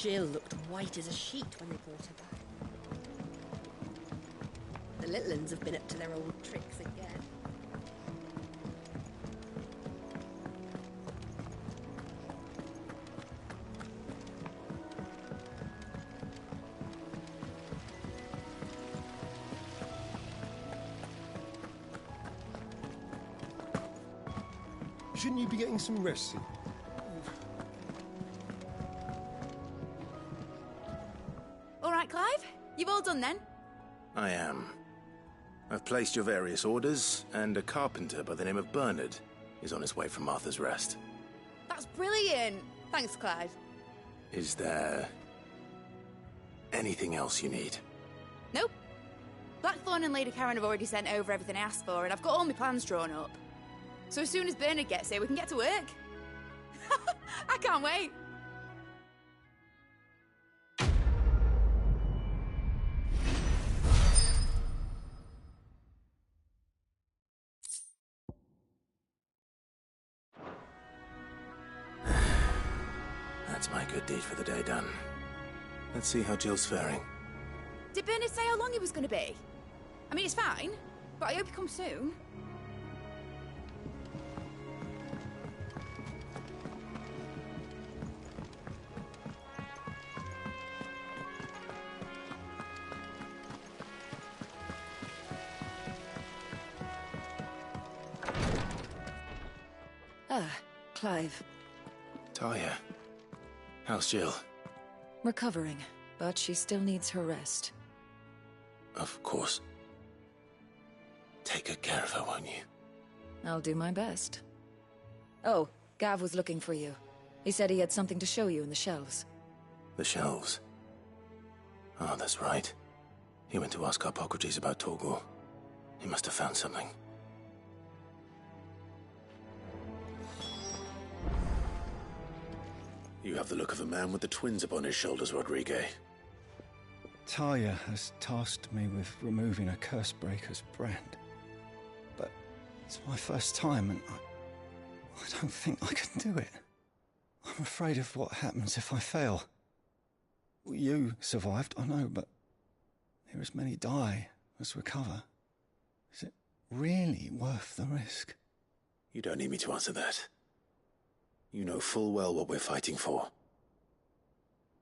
Jill looked white as a sheet when they brought her back. The little uns have been up to their old tricks again. Shouldn't you be getting some rest? All right, Clive? You've all done then? I am. I've placed your various orders, and a carpenter by the name of Bernard is on his way from Arthur's Rest. That's brilliant! Thanks, Clive. Is there anything else you need? Nope. Blackthorn and Lady Karen have already sent over everything I asked for, and I've got all my plans drawn up. So as soon as Bernard gets here, we can get to work. I can't wait. That's my good deed for the day done. Let's see how Jill's faring. Did Bernard say how long he was going to be? I mean, it's fine, but I hope he comes soon. Clive. Talia, how's Jill? Recovering, but she still needs her rest. Of course. Take good care of her, won't you? I'll do my best. Oh, Gav was looking for you. He said he had something to show you in the shelves. The shelves? Oh, that's right. He went to ask Harpocrates about Torgal. He must have found something. You have the look of a man with the twins upon his shoulders, Rodrigue. Talia has tasked me with removing a Cursebreaker's brand. But it's my first time, and I don't think I can do it. I'm afraid of what happens if I fail. You survived, I know, but near as many die as recover. Is it really worth the risk? You don't need me to answer that. You know full well what we're fighting for.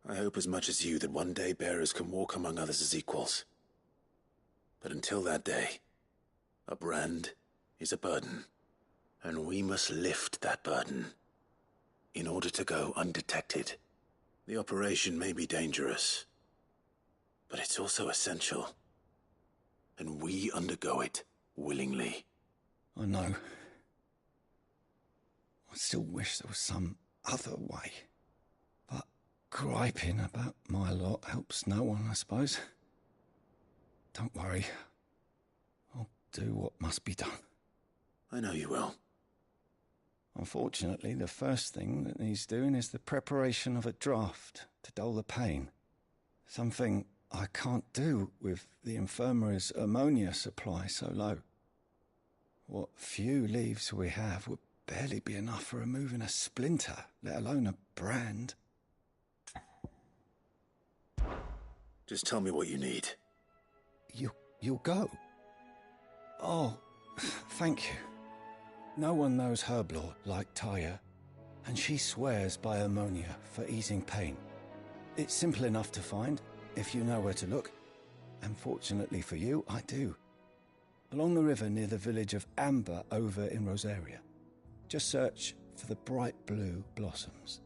I hope as much as you that one day bearers can walk among others as equals. But until that day, a brand is a burden, and we must lift that burden in order to go undetected. The operation may be dangerous, but it's also essential, and we undergo it willingly. I know. I still wish there was some other way. But griping about my lot helps no one, I suppose. Don't worry. I'll do what must be done. I know you will. Unfortunately, the first thing that needs doing is the preparation of a draft to dull the pain. Something I can't do with the infirmary's ammonia supply so low. What few leaves we have would barely be enough for removing a splinter, let alone a brand. Just tell me what you need. You'll go? Oh, thank you. No one knows Herblord like Talia, and she swears by ammonia for easing pain. It's simple enough to find, if you know where to look. And fortunately for you, I do. Along the river near the village of Amber over in Rosaria. Just search for the bright blue blossoms.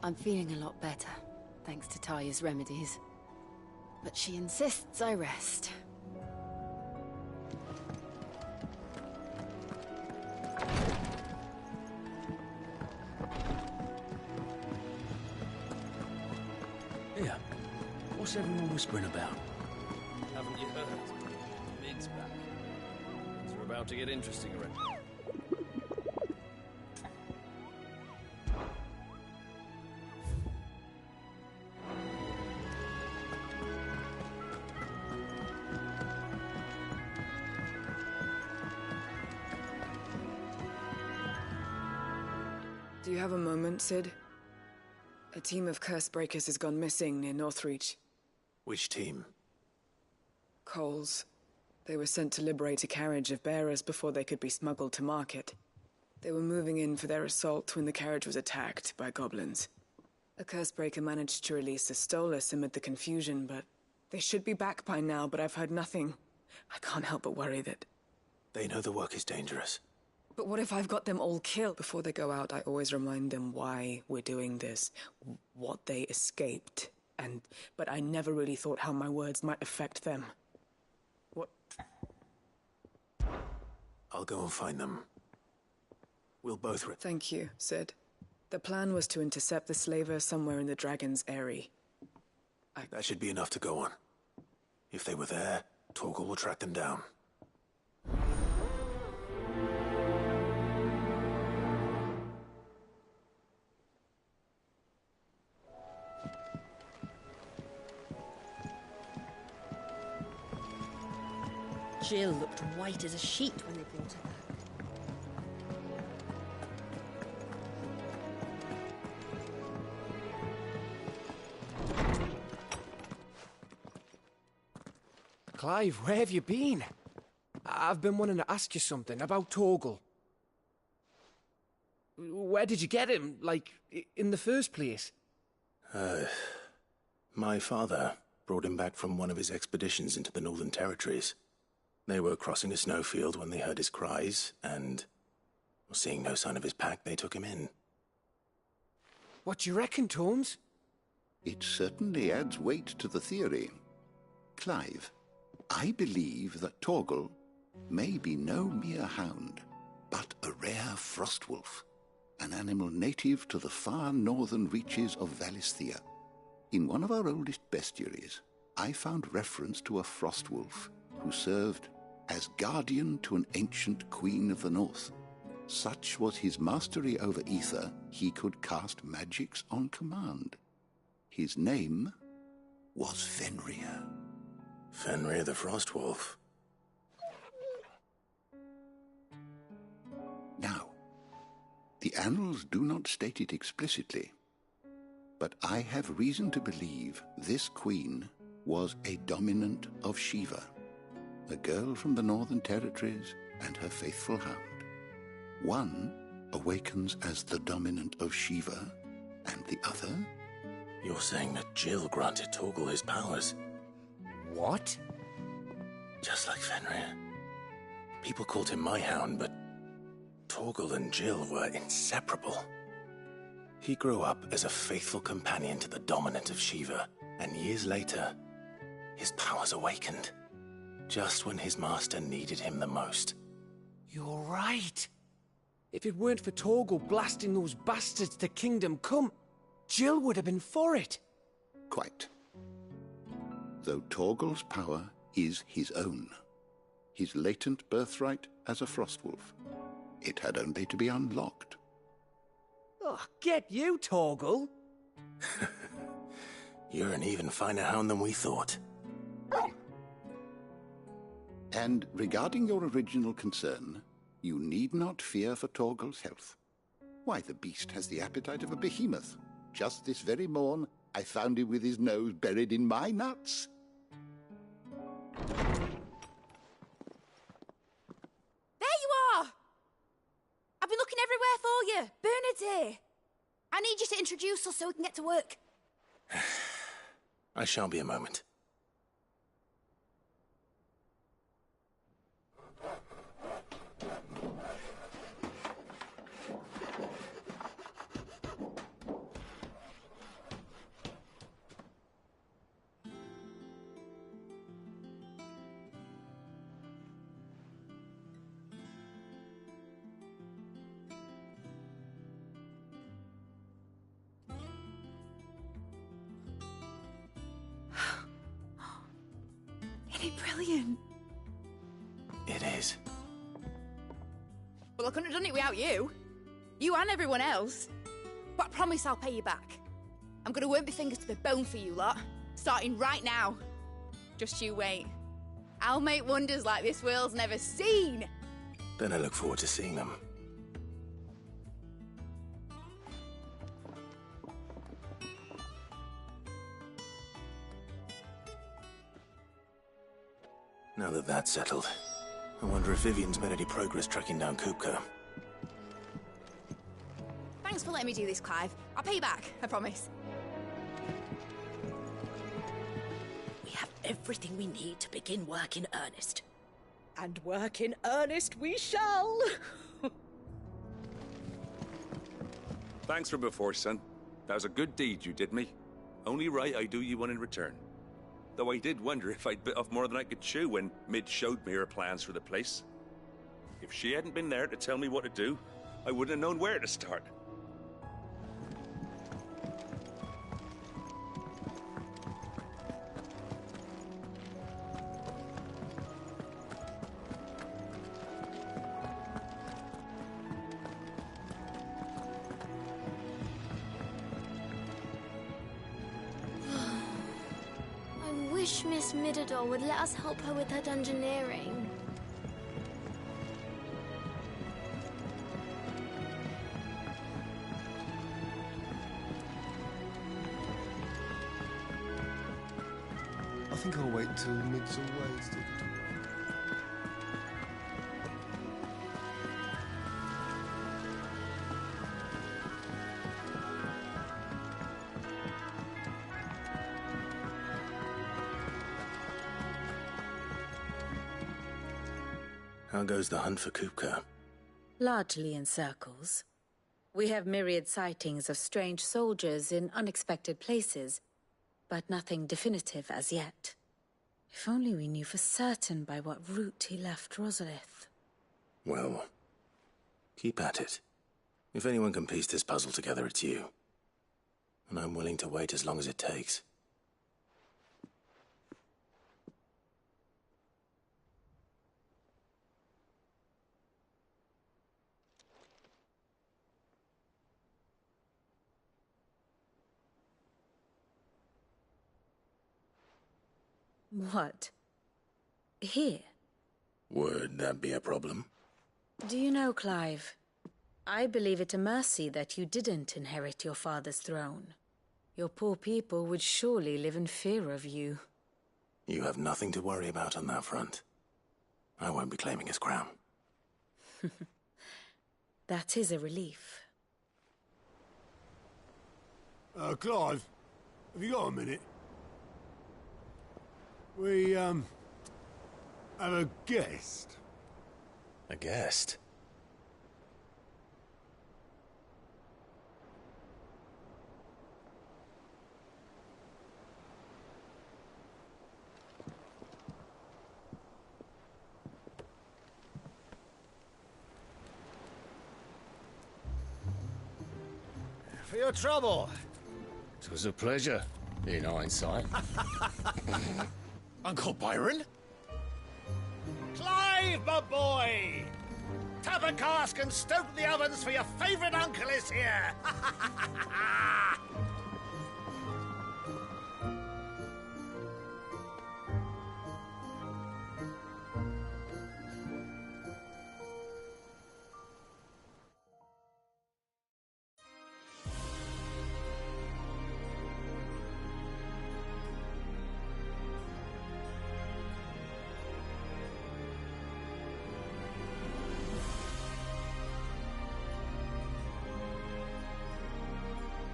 I'm feeling a lot better, thanks to Talia's remedies. But she insists I rest. Here, what's everyone whispering about? Haven't you heard? Mid's back. Things are about to get interesting around. Do you have a moment, Sid? A team of Cursebreakers has gone missing near Northreach. Which team? Coles. They were sent to liberate a carriage of bearers before they could be smuggled to market. They were moving in for their assault when the carriage was attacked by goblins. A Cursebreaker managed to release a Stolas amid the confusion, but they should be back by now, but I've heard nothing. I can't help but worry that... They know the work is dangerous. But what if I've got them all killed? Before they go out, I always remind them why we're doing this, what they escaped, but I never really thought how my words might affect them. What? I'll go and find them. We'll both... Thank you, Sid. The plan was to intercept the slaver somewhere in the Dragon's Eyrie. That should be enough to go on. If they were there, Torgal will track them down. Jill looked white as a sheet when they brought her back. Clive, where have you been? I've been wanting to ask you something about Torgal. Where did you get him, like, in the first place? My father brought him back from one of his expeditions into the Northern Territories. They were crossing a snowfield when they heard his cries, and, seeing no sign of his pack, they took him in. What do you reckon, Tomes? It certainly adds weight to the theory. Clive, I believe that Torgal may be no mere hound, but a rare frostwolf, an animal native to the far northern reaches of Valisthea. In one of our oldest bestiaries, I found reference to a frostwolf who served as guardian to an ancient queen of the north. Such was his mastery over ether, he could cast magics on command. His name was Fenrir. Fenrir the Frostwolf. Now, the annals do not state it explicitly, but I have reason to believe this queen was a dominant of Shiva, a girl from the Northern Territories and her faithful hound. One awakens as the dominant of Shiva, and the other... You're saying that Jill granted Torgal his powers? What? Just like Fenrir. People called him my hound, but Torgal and Jill were inseparable. He grew up as a faithful companion to the dominant of Shiva, and years later, his powers awakened, just when his master needed him the most. You're right. If it weren't for Torgal blasting those bastards to Kingdom Come, Jill would have been for it. Quite. Though Torgal's power is his own, his latent birthright as a Frostwolf, it had only to be unlocked. Oh, get you, Torgal! You're an even finer hound than we thought. And regarding your original concern, you need not fear for Torgal's health. Why, the beast has the appetite of a behemoth. Just this very morn, I found him with his nose buried in my nuts. There you are! I've been looking everywhere for you. Bernard's here. I need you to introduce us so we can get to work. I shan't be a moment. Isn't it brilliant? It is. Well, I couldn't have done it without you. You and everyone else. But I promise I'll pay you back. I'm gonna work my fingers to the bone for you lot. Starting right now. Just you wait. I'll make wonders like this world's never seen. Then I look forward to seeing them. Now that that's settled, I wonder if Vivian's made any progress tracking down Kupka. Thanks for letting me do this, Clive. I'll pay you back, I promise. We have everything we need to begin work in earnest. And work in earnest we shall! Thanks for before, son. That was a good deed you did me. Only right I do you one in return. Though I did wonder if I'd bit off more than I could chew when Mid showed me her plans for the place. If she hadn't been there to tell me what to do, I wouldn't have known where to start. I wish Miss Midador would let us help her with her dungeoneering. I think I'll wait till Mid's all wasted. How goes the hunt for Kupka? Largely in circles. We have myriad sightings of strange soldiers in unexpected places, but nothing definitive as yet. If only we knew for certain by what route he left Rosalith. Well, keep at it. If anyone can piece this puzzle together, it's you. And I'm willing to wait as long as it takes. What? Here? Would that be a problem? Do you know, Clive, I believe it a mercy that you didn't inherit your father's throne. Your poor people would surely live in fear of you. You have nothing to worry about on that front. I won't be claiming his crown. That is a relief. Clive, have you got a minute? We, have a guest. A guest? For your trouble. It was a pleasure, in hindsight. Uncle Byron? Clive, my boy! Tap a cask and stoke the ovens for your favourite uncle is here!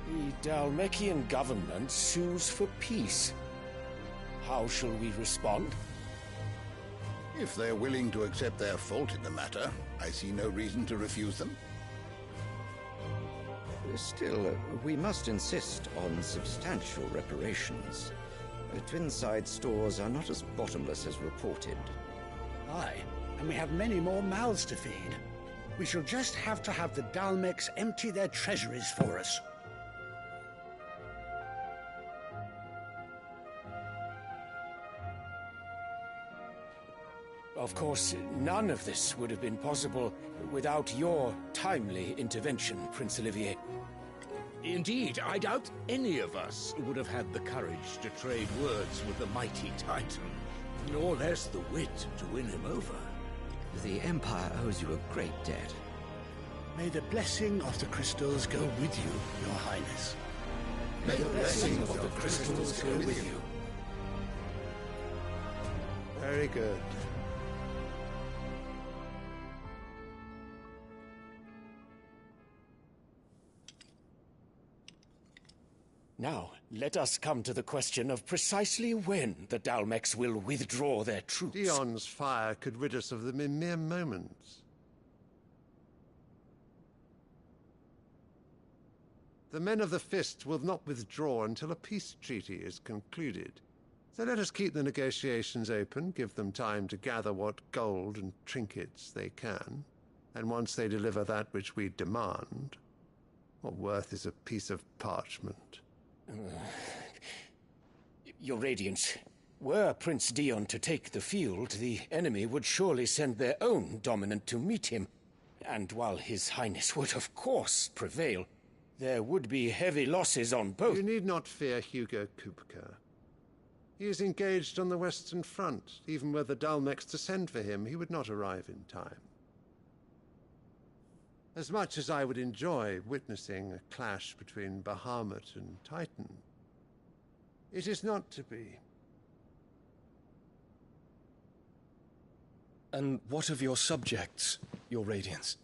The Dhalmekian government sues for peace. How shall we respond? If they're willing to accept their fault in the matter, I see no reason to refuse them. Still, we must insist on substantial reparations. Twinside stores are not as bottomless as reported. Aye, and we have many more mouths to feed. We shall just have to have the Dhalmeks empty their treasuries for us. Of course, none of this would have been possible without your timely intervention, Prince Olivier. Indeed, I doubt any of us would have had the courage to trade words with the mighty Titan, nor less the wit to win him over. The Empire owes you a great debt. May the blessing of the crystals go with you, Your Highness. May the blessing of the crystals go with you. Very good. Now, let us come to the question of precisely when the Dalmex will withdraw their troops. Dion's fire could rid us of them in mere moments. The men of the Fist will not withdraw until a peace treaty is concluded. So let us keep the negotiations open, give them time to gather what gold and trinkets they can, and once they deliver that which we demand, what worth is a piece of parchment? Your Radiance, were Prince Dion to take the field, the enemy would surely send their own dominant to meet him. And while His Highness would of course prevail, there would be heavy losses on both. You need not fear Hugo Kupka. He is engaged on the Western Front. Even were the Dalmex to send for him, he would not arrive in time. As much as I would enjoy witnessing a clash between Bahamut and Titan, it is not to be. And what of your subjects, Your Radiance?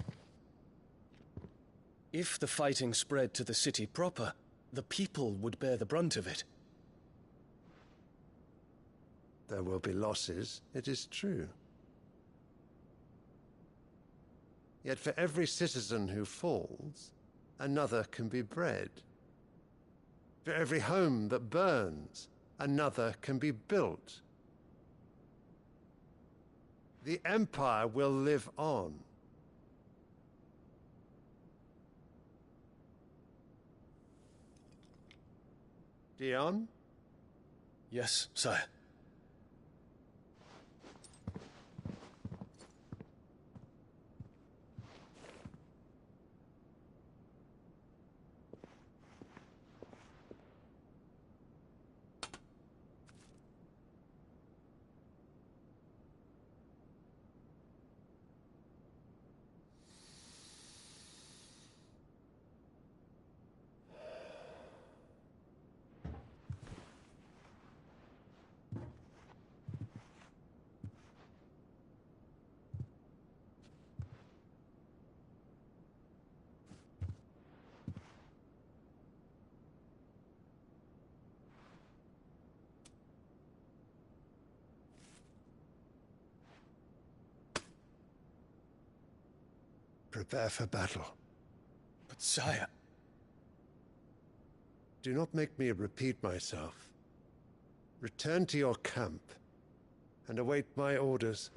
If the fighting spread to the city proper, the people would bear the brunt of it. There will be losses, it is true. Yet for every citizen who falls, another can be bred. For every home that burns, another can be built. The Empire will live on. Dion? Yes, sire. Prepare for battle. But sire... Do not make me repeat myself. Return to your camp and await my orders.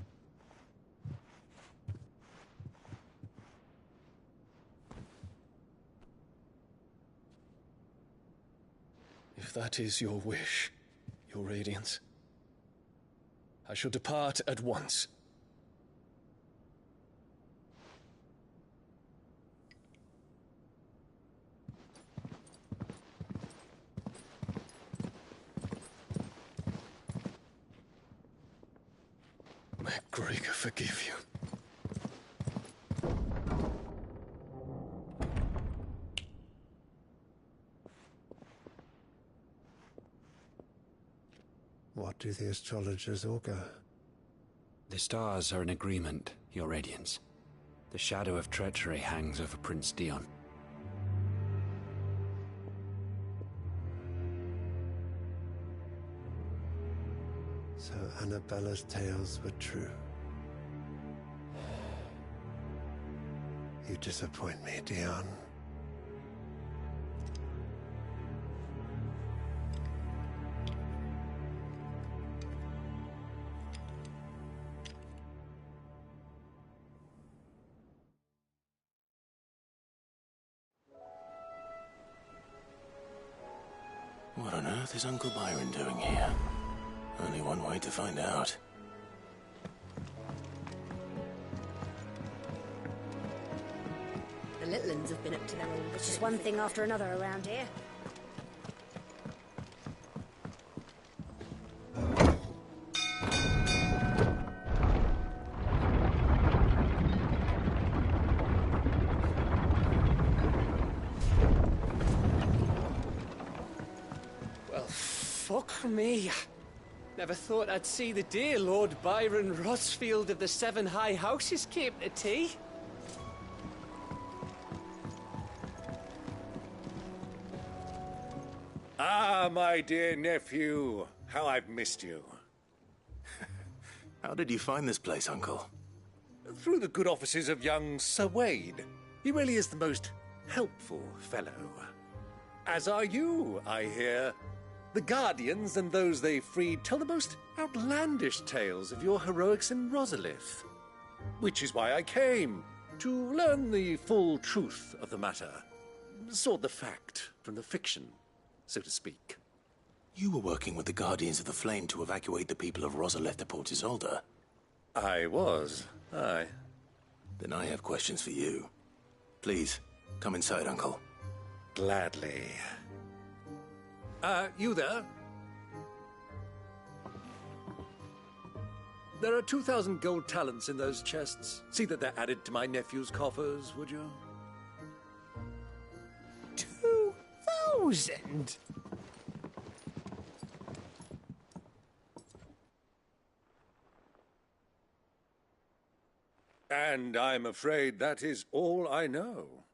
If that is your wish, Your Radiance, I shall depart at once. May Gregor forgive you. What do the astrologers augur? The stars are in agreement, Your Radiance. The shadow of treachery hangs over Prince Dion. So Annabella's tales were true. You disappoint me, Dion. What on earth is Uncle Byron doing here? Only one way to find out. The Litlins have been up to their old... It's just one thing after another around here. Well, fuck me. Never thought I'd see the day Lord Byron Rosfield of the Seven High Houses came to tea. Ah, my dear nephew. How I've missed you. How did you find this place, Uncle? Through the good offices of young Sir Wade. He really is the most helpful fellow. As are you, I hear. The Guardians and those they freed tell the most outlandish tales of your heroics in Rosalith. Which is why I came, to learn the full truth of the matter. Sort the fact from the fiction, so to speak. You were working with the Guardians of the Flame to evacuate the people of Rosalith to Port Isolde. I was, aye. Then I have questions for you. Please, come inside, Uncle. Gladly. You there? There are 2,000 gold talents in those chests. See that they're added to my nephew's coffers, would you? 2,000? And I'm afraid that is all I know.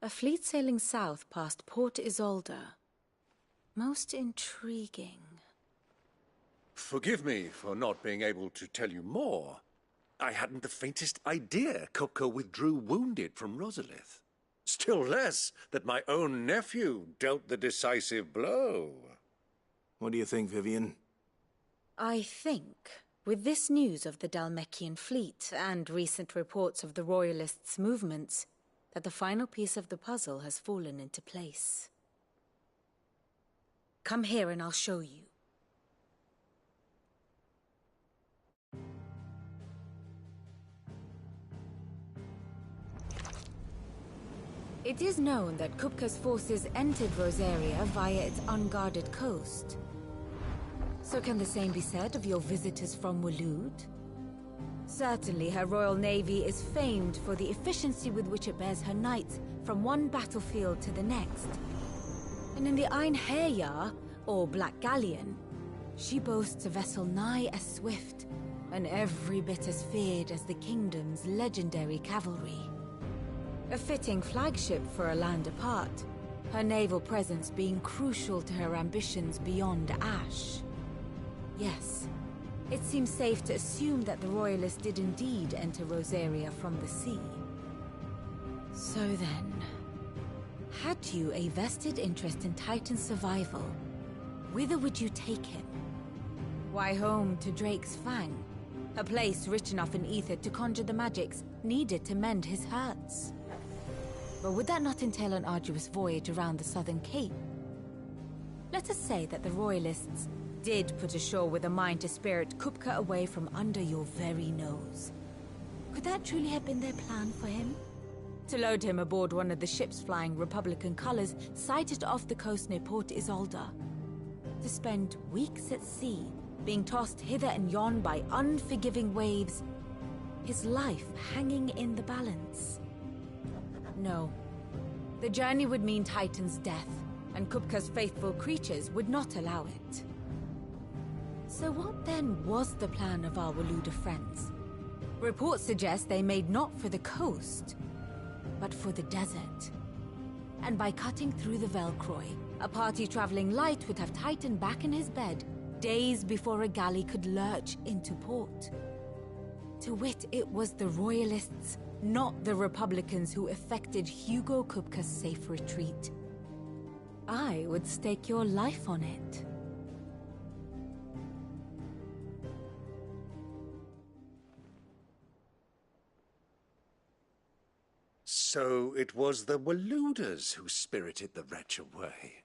A fleet sailing south past Port Isolde. Most intriguing. Forgive me for not being able to tell you more. I hadn't the faintest idea Kupka withdrew wounded from Rosalith. Still less that my own nephew dealt the decisive blow. What do you think, Vivian? I think, with this news of the Dhalmekian fleet and recent reports of the Royalists' movements, that the final piece of the puzzle has fallen into place. Come here and I'll show you. It is known that Kupka's forces entered Rosaria via its unguarded coast. So can the same be said of your visitors from Waloed? Certainly her Royal Navy is famed for the efficiency with which it bears her knights from one battlefield to the next. And in the Einherjar, or Black Galleon, she boasts a vessel nigh as swift and every bit as feared as the kingdom's legendary cavalry. A fitting flagship for a land apart, her naval presence being crucial to her ambitions beyond Ash. Yes, it seems safe to assume that the Royalists did indeed enter Rosaria from the sea. So then, had you a vested interest in Titan's survival, whither would you take him? Why, home to Drake's Fang, a place rich enough in ether to conjure the magics needed to mend his hurts. But would that not entail an arduous voyage around the southern cape? Let us say that the Royalists did put ashore with a mind to spirit Kupka away from under your very nose. Could that truly have been their plan for him? To load him aboard one of the ships flying Republican colors sighted off the coast near Port Isolde. To spend weeks at sea, being tossed hither and yon by unforgiving waves, his life hanging in the balance. No. The journey would mean Titan's death, and Kupka's faithful creatures would not allow it. So what then was the plan of our Waloed friends? Reports suggest they made not for the coast, but for the desert. And by cutting through the Velcroy, a party traveling light would have Titan back in his bed days before a galley could lurch into port. To wit, it was the Royalists, not the Republicans, who effected Hugo Kupka's safe retreat. I would stake your life on it. So it was the Waloeders who spirited the wretch away.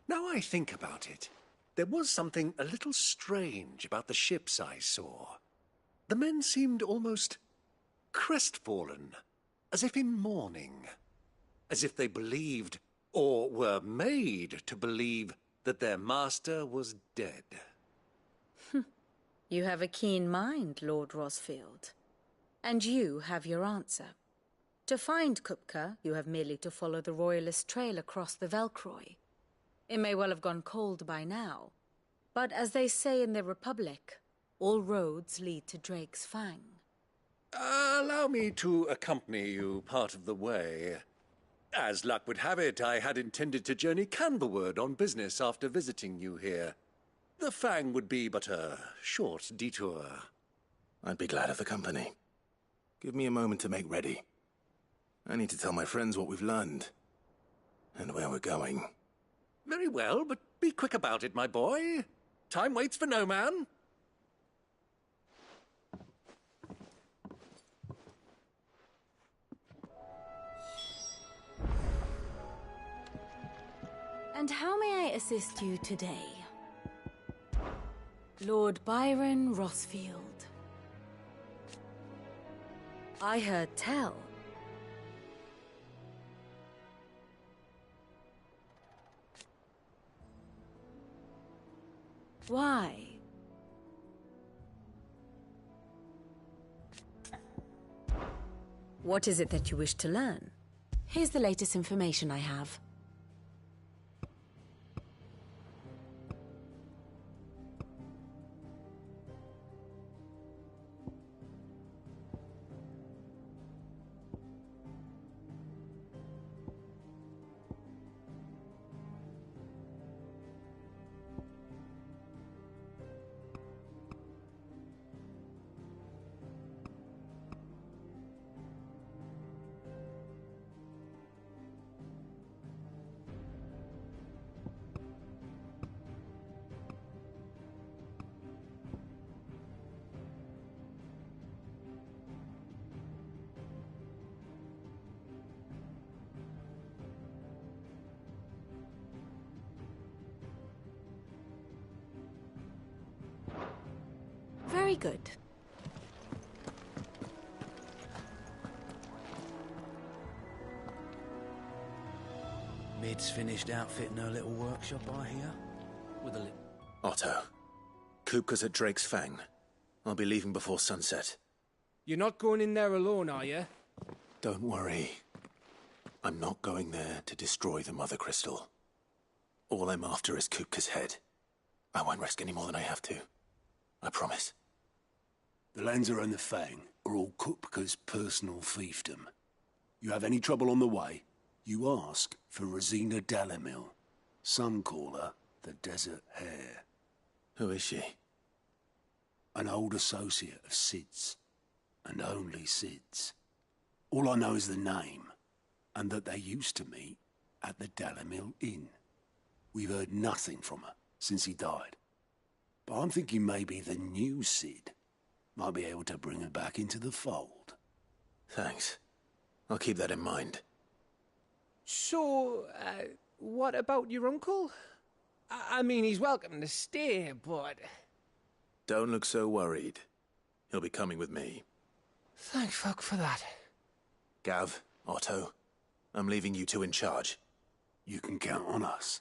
Now I think about it, there was something a little strange about the ships I saw. The men seemed almost crestfallen, as if in mourning, as if they believed, or were made to believe, that their master was dead. You have a keen mind, Lord Rosfield. And you have your answer. To find Kupka, you have merely to follow the Royalist trail across the Velcroy. It may well have gone cold by now, but as they say in the Republic, all roads lead to Drake's Fang. Allow me to accompany you part of the way. As luck would have it, I had intended to journey Candlewood on business after visiting you here. The Fang would be but a short detour. I'd be glad of the company. Give me a moment to make ready. I need to tell my friends what we've learned, and where we're going. Very well, but be quick about it, my boy. Time waits for no man. And how may I assist you today? Lord Byron Rossfield. I heard tell. Why? What is it that you wish to learn? Here's the latest information I have. Very good. Mid's finished outfitting her little workshop, I hear. With a Otto, Kupka's at Drake's Fang. I'll be leaving before sunset. You're not going in there alone, are you? Don't worry. I'm not going there to destroy the Mother Crystal. All I'm after is Kupka's head. I won't risk any more than I have to. I promise. The Lanza and the Fang are all Kupka's personal fiefdom. You have any trouble on the way, you ask for Rosina Dalimil. Some call her the Desert Hare. Who is she? An old associate of Cid's, and only Cid's. All I know is the name, and that they used to meet at the Dalimil Inn. We've heard nothing from her since he died. But I'm thinking maybe the new Cid might be able to bring her back into the fold. Thanks. I'll keep that in mind. So, what about your uncle? I mean, he's welcome to stay, but... Don't look so worried. He'll be coming with me. Thank fuck for that. Gav, Otto, I'm leaving you two in charge. You can count on us.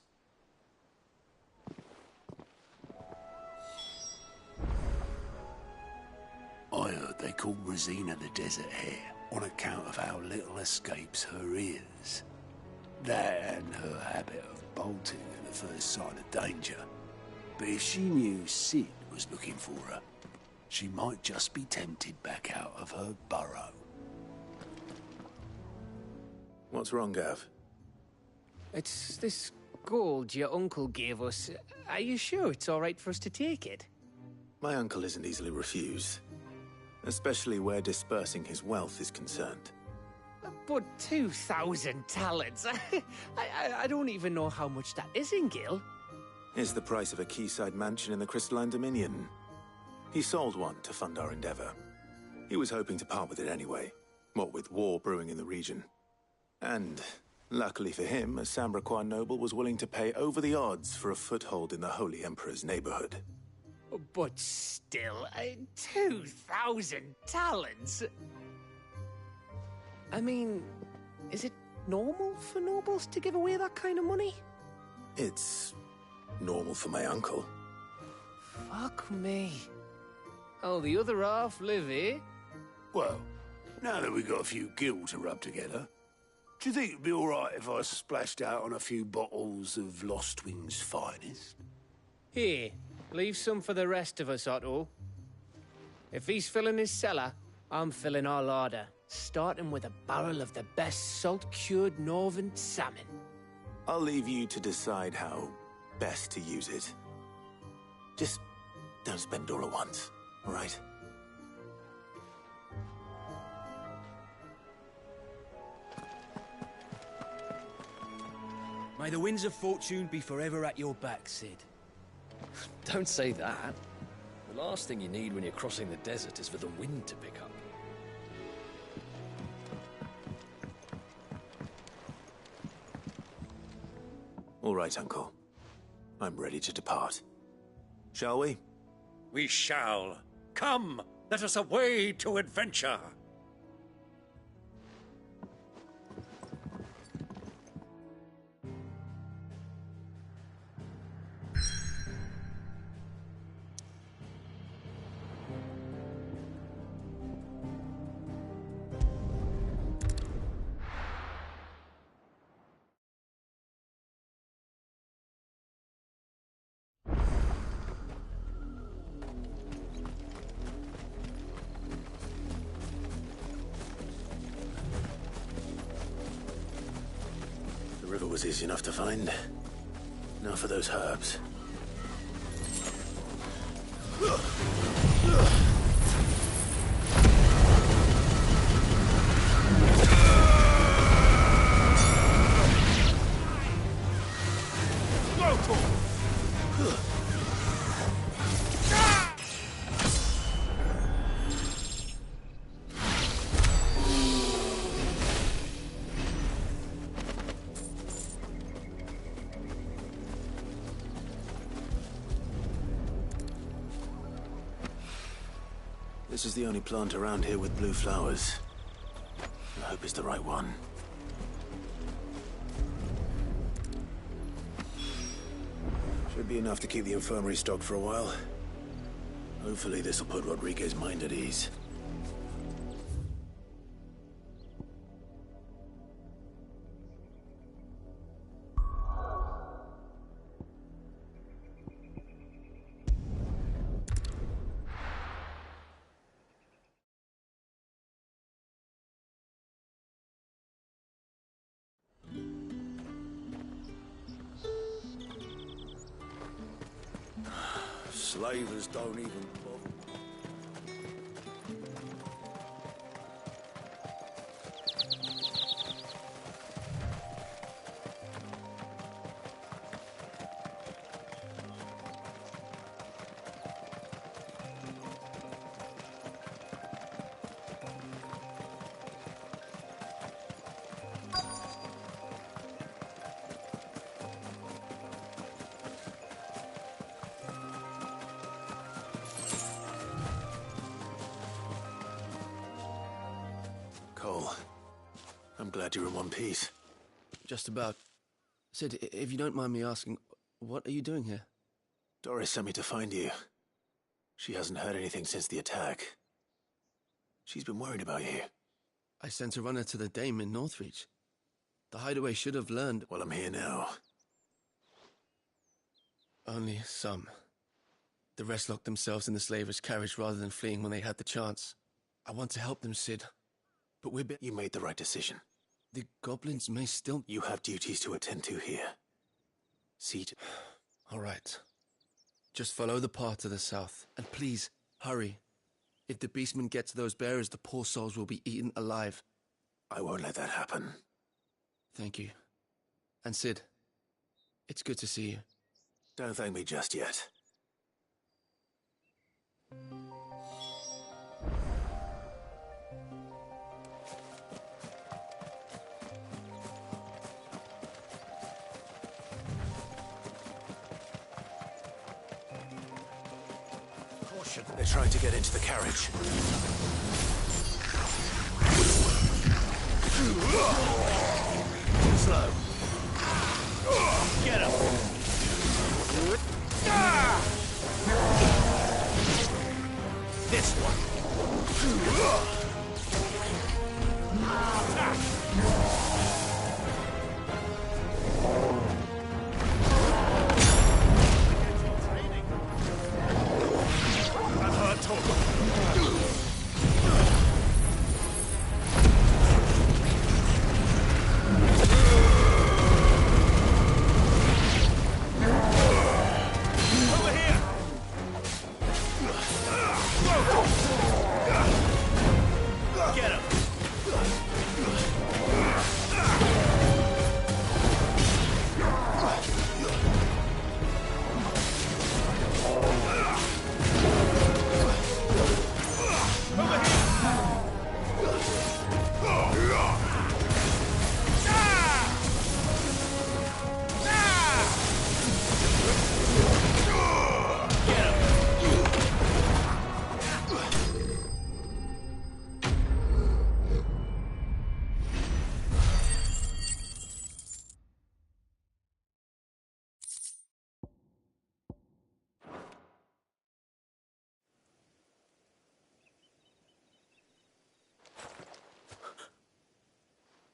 I heard they call Rosina the Desert Hare on account of how little escapes her ears. That and her habit of bolting at the first sign of danger. But if she knew Cid was looking for her, she might just be tempted back out of her burrow. What's wrong, Gav? It's this gold your uncle gave us. Are you sure it's all right for us to take it? My uncle isn't easily refused. Especially where dispersing his wealth is concerned. But 2,000 talents? I don't even know how much that is in Gil. It's the price of a quayside mansion in the Crystalline Dominion. He sold one to fund our endeavor. He was hoping to part with it anyway, what with war brewing in the region. And, luckily for him, a Sambraquan noble was willing to pay over the odds for a foothold in the Holy Emperor's neighborhood. But still, 2,000 talents? I mean, is it normal for nobles to give away that kind of money? It's normal for my uncle. Fuck me. Oh, the other half live, eh? Well, now that we've got a few gil to rub together, Do you think it'd be all right if I splashed out on a few bottles of Lostwing's finest? Here, leave some for the rest of us, Otto. If he's filling his cellar, I'm filling our larder, starting with a barrel of the best salt-cured northern salmon. I'll leave you to decide how best to use it. Just don't spend it all at once, all right? May the winds of fortune be forever at your back, Cid. Don't say that. The last thing you need when you're crossing the desert is for the wind to pick up. All right, Uncle. I'm ready to depart. Shall we? We shall. Come, let us away to adventure. The river was easy enough to find. Now for those herbs. This is the only plant around here with blue flowers. I hope it's the right one. Should be enough to keep the infirmary stocked for a while. Hopefully this will put Rodriguez's mind at ease. Slavers don't even bother. Cole, I'm glad you're in one piece. Just about. Cid, if you don't mind me asking, what are you doing here? Doris sent me to find you. She hasn't heard anything since the attack. She's been worried about you. I sent a runner to the Dame in Northreach. The hideaway should have learned. Well, I'm here now. Only some. The rest locked themselves in the slaver's carriage rather than fleeing when they had the chance. I want to help them, Cid. But You made the right decision. The goblins may still... You have duties to attend to here. See to... All right. Just follow the path to the south. And please, hurry. If the beastmen get to those bearers, the poor souls will be eaten alive. I won't let that happen. Thank you. And Cid, it's good to see you. Don't thank me just yet. They're trying to get into the carriage. Slow. Get him! This one.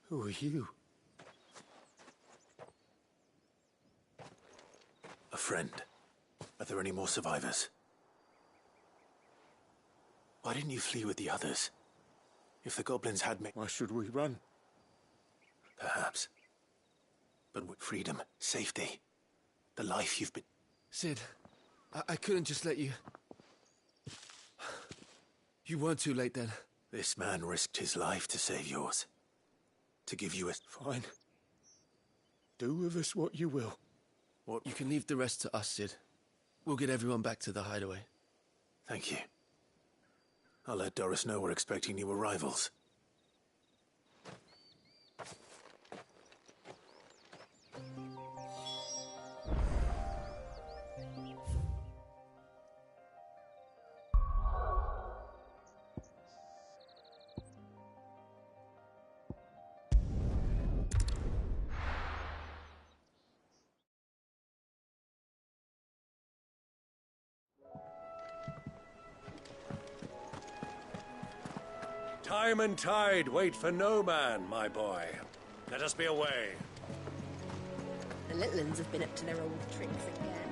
Who are you? A friend. Are there any more survivors? Why didn't you flee with the others? If the goblins had me... Why should we run? Perhaps. But with freedom, safety, the life you've been... Cid, I couldn't just let you... You weren't too late then. This man risked his life to save yours. To give you a... Fine. Do with us what you will. What? You can leave the rest to us, Cid. We'll get everyone back to the hideaway. Thank you. I'll let Doris know we're expecting new arrivals. Time and tide wait for no man, my boy. Let us be away. The little uns have been up to their old tricks again.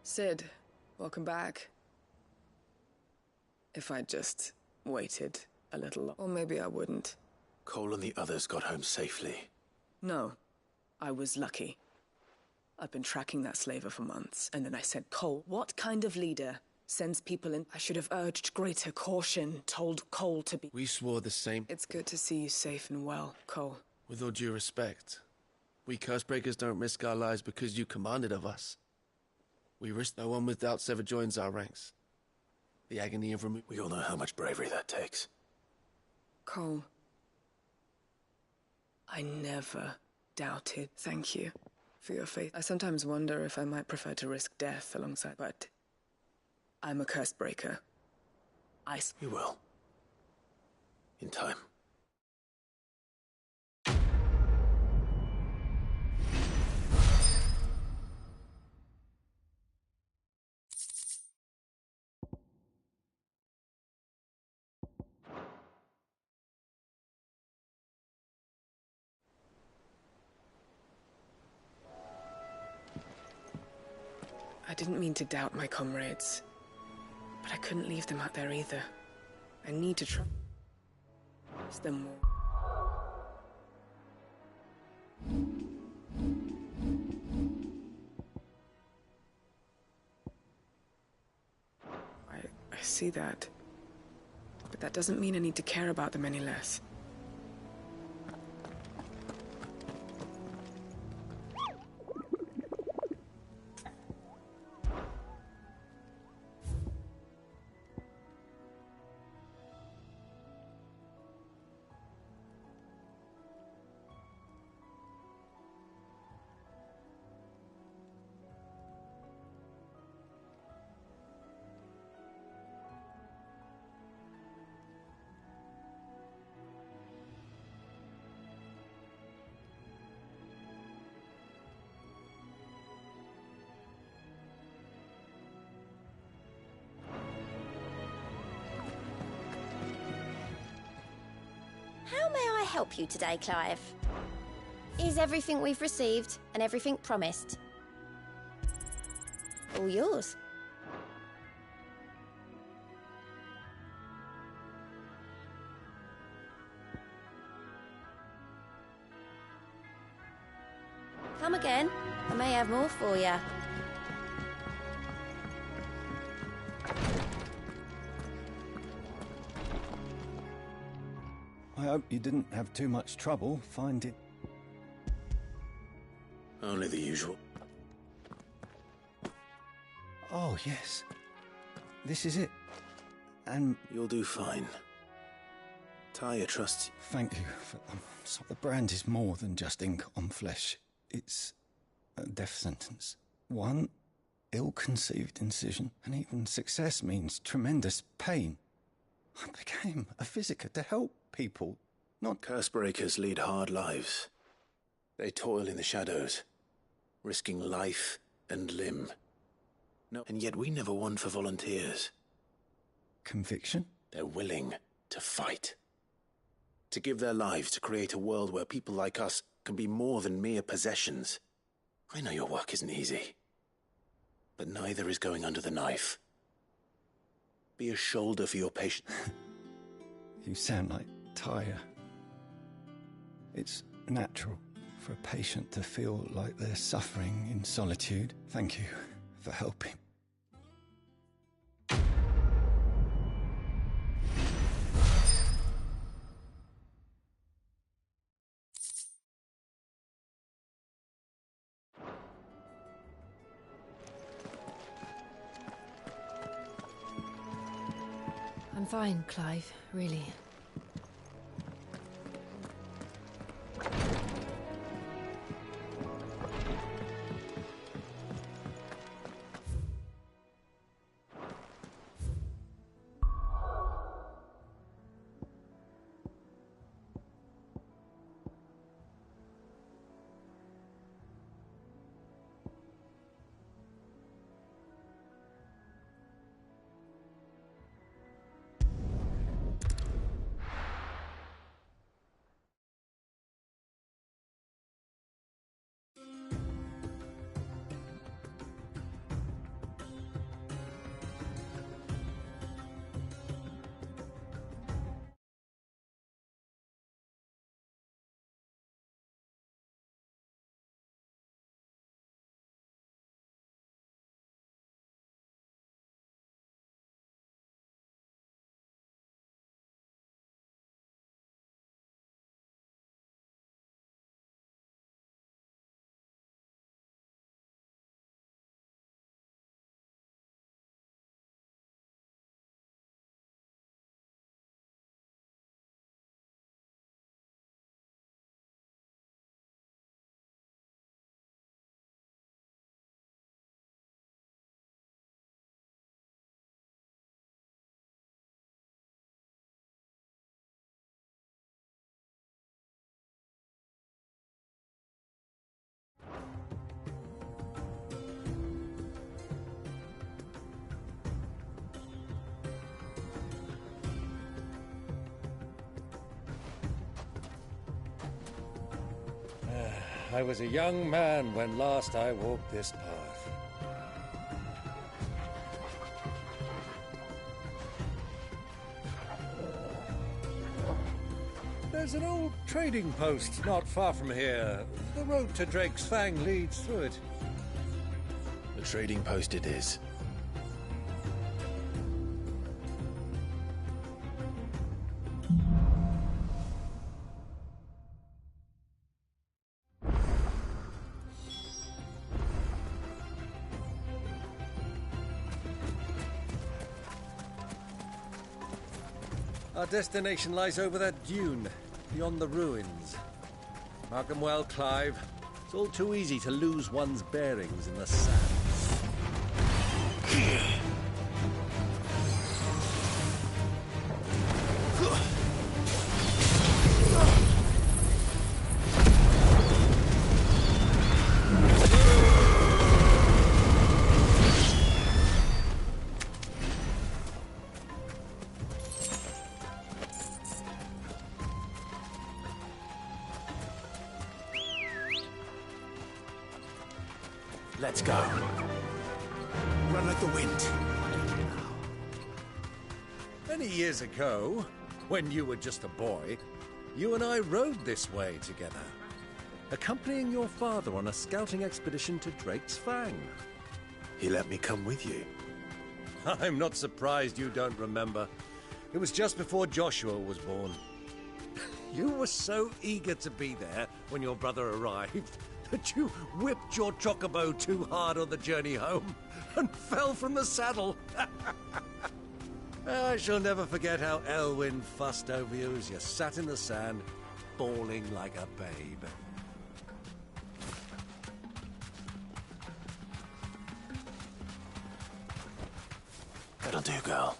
Cid, welcome back. If I'd just waited a little, or maybe I wouldn't. Cole and the others got home safely. No, I was lucky. I've been tracking that slaver for months, and then I said, Cole, what kind of leader sends people in? I should have urged greater caution, told Cole to be... We swore the same. It's good to see you safe and well, Cole. With all due respect, we Cursebreakers don't risk our lives because you commanded of us. We risk no one with doubts ever joins our ranks. The agony of removal... We all know how much bravery that takes. Cole, I never doubted. Thank you for your faith. I sometimes wonder if I might prefer to risk death alongside, but I'm a Cursebreaker. You will. In time. I didn't mean to doubt my comrades, but I couldn't leave them out there either. I need to trust them more. I see that, but that doesn't mean I need to care about them any less. How may I help you today, Clive? Is everything we've received and everything promised? All yours. Come again. I may have more for you. I hope you didn't have too much trouble finding... Only the usual. Oh, yes. This is it. And... You'll do fine. Tyr trusts you. Thank you. So the brand is more than just ink on flesh. It's a death sentence. One ill-conceived incision, and even success means tremendous pain. I became a Physiker to help people, not... Cursebreakers lead hard lives. They toil in the shadows, risking life and limb. No, and yet we never won for volunteers. Conviction? They're willing to fight. To give their lives to create a world where people like us can be more than mere possessions. I know your work isn't easy, but neither is going under the knife. Be a shoulder for your patient. You sound like Tyre. It's natural for a patient to feel like they're suffering in solitude. Thank you for helping. I'm fine, Clive, really. I was a young man when last I walked this path. There's an old trading post not far from here. The road to Drake's Fang leads through it. The trading post it is. Our destination lies over that dune, beyond the ruins. Mark 'em well, Clive. It's all too easy to lose one's bearings in the sand. Let's go. Run like the wind. Many years ago, when you were just a boy, you and I rode this way together, accompanying your father on a scouting expedition to Drake's Fang. He let me come with you. I'm not surprised you don't remember. It was just before Joshua was born. You were so eager to be there when your brother arrived that you whipped your chocobo too hard on the journey home and fell from the saddle. I shall never forget how Elwyn fussed over you as you sat in the sand, bawling like a babe. That'll do, girl.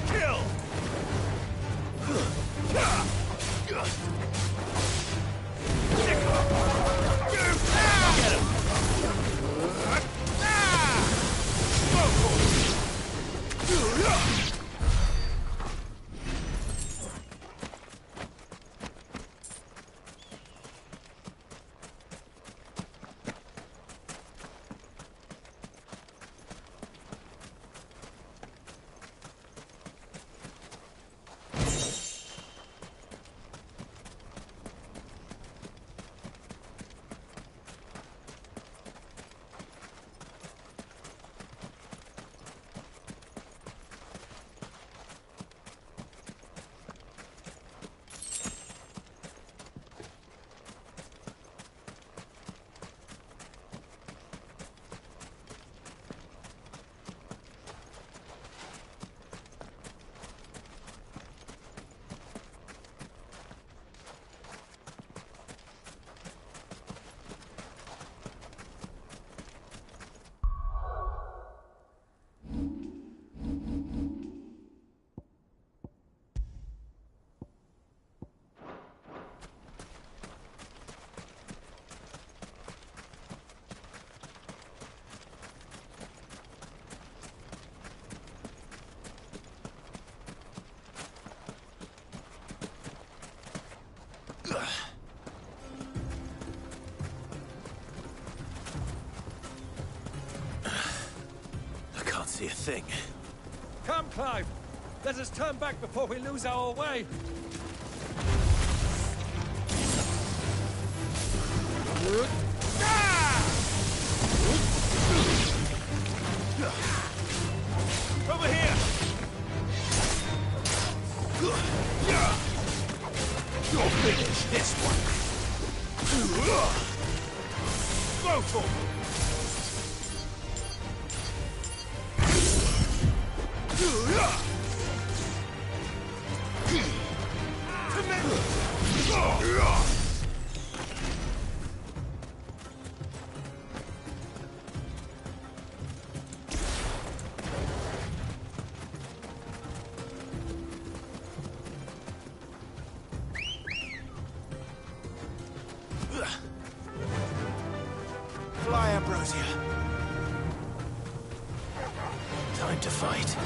Kill! Get him! see a thing. Come, Clive! Let us turn back before we lose our way! Over here! You'll finish this one! Go for it! Fly, Ambrosia. Time to fight.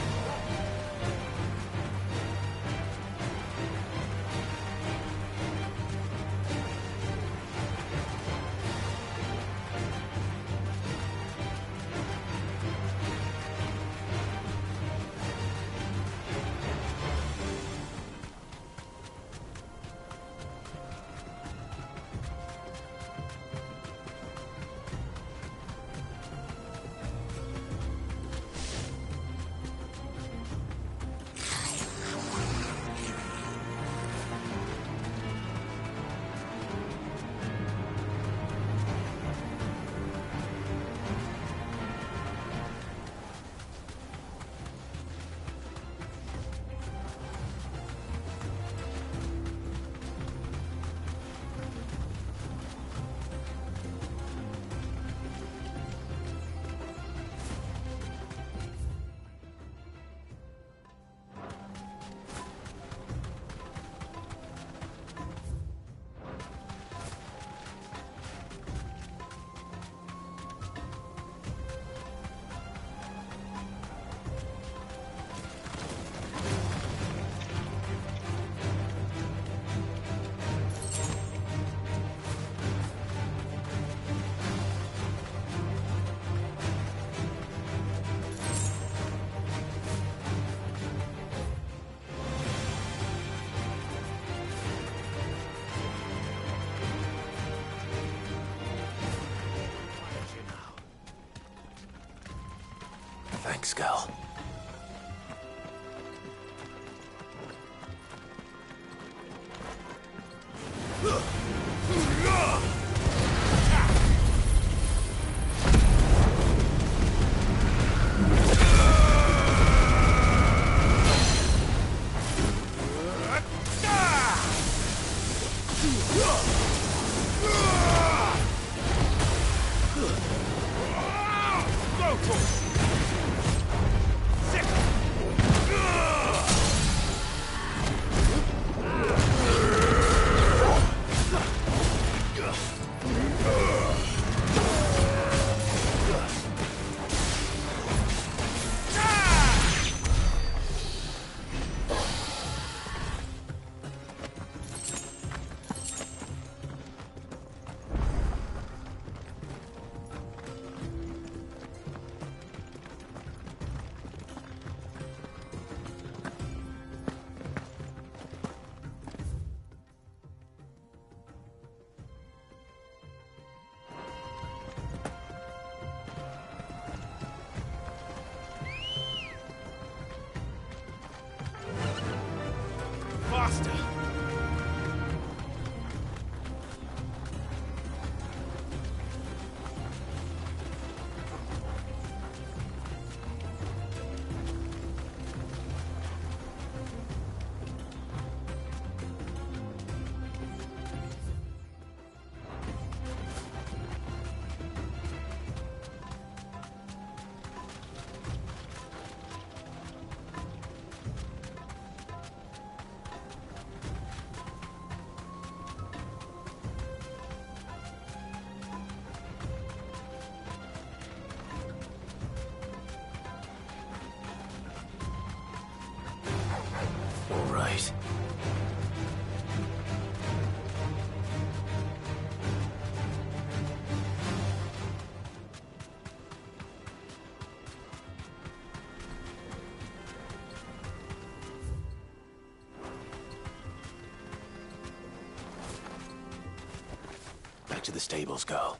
Thanks, girl. Faster! All right. to the stables, girl.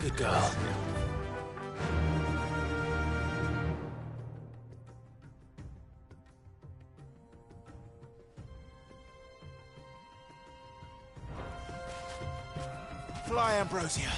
Good girl. Fly, Ambrosia.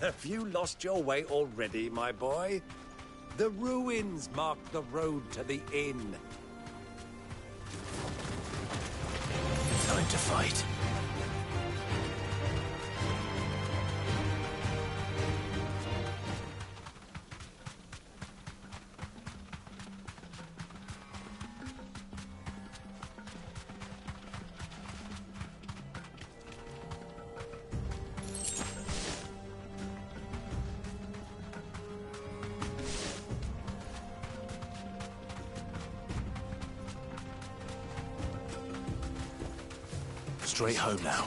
Have you lost your way already, my boy? The ruins mark the road to the inn. Time to fight. Straight home now.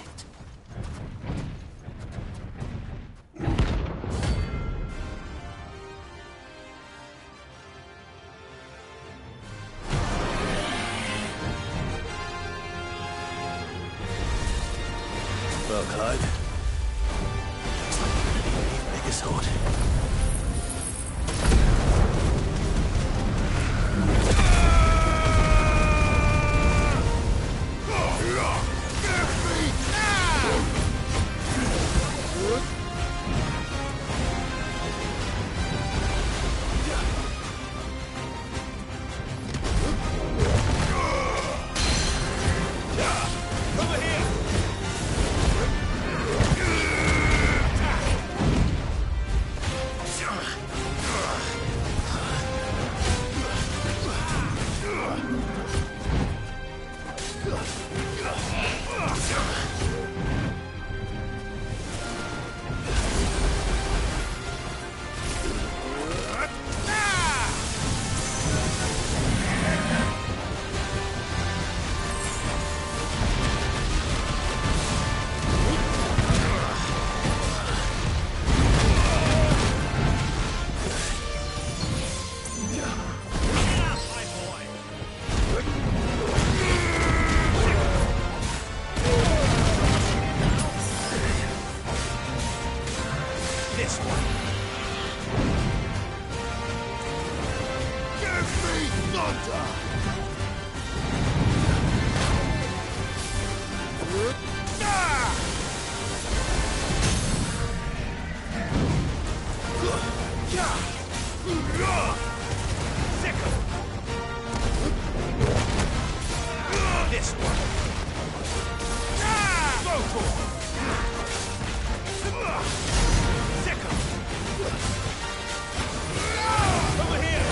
Well, Clyde. Looks like we're gonna need a bigger sword. This one. Over here.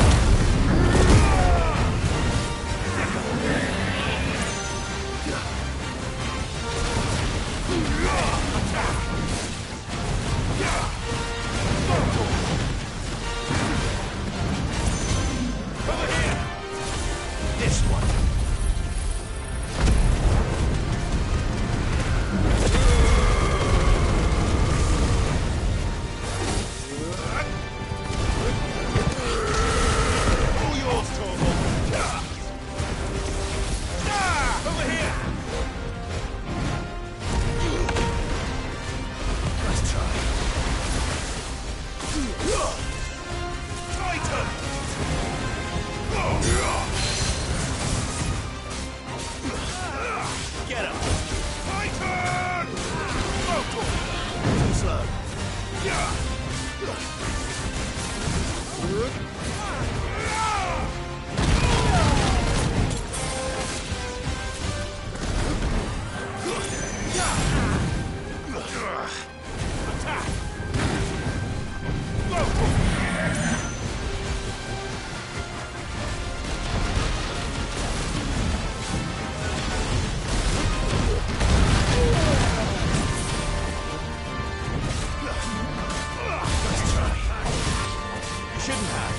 Over here. This one. Get him! Titan! Too slow. Attack! Shouldn't have.